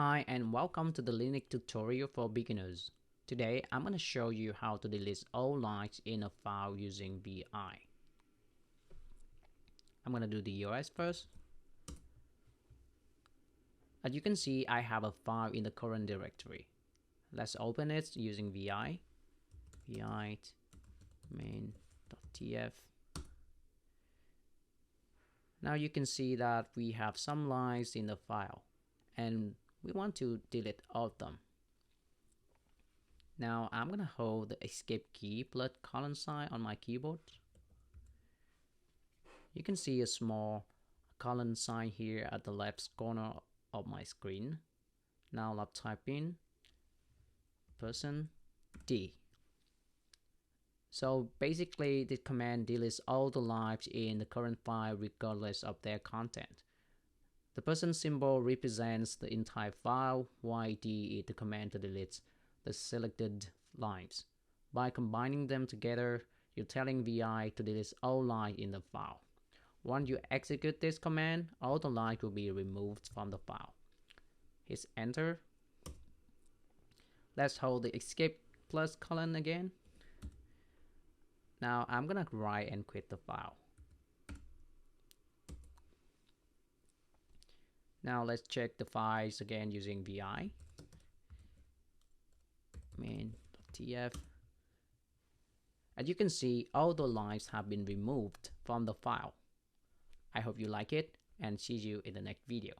Hi and welcome to the Linux tutorial for beginners. Today I'm going to show you how to delete all lines in a file using VI. I'm going to do the OS first. As you can see, I have a file in the current directory. Let's open it using VI. VI main.tf. Now you can see that we have some lines in the file and we want to delete all of them. Now I'm gonna hold the escape key plus colon sign on my keyboard. You can see a small colon sign here at the left corner of my screen. Now let's type in %d. So basically the command deletes all the lines in the current file regardless of their content. The % symbol represents the entire file, while d is the command to delete the selected lines. By combining them together, you're telling VI to delete all lines in the file. Once you execute this command, all the lines will be removed from the file. Hit enter. Let's hold the escape plus colon again. Now I'm gonna write and quit the file. Now let's check the files again using VI main.tf. As you can see, all the lines have been removed from the file. I hope you like it and see you in the next video.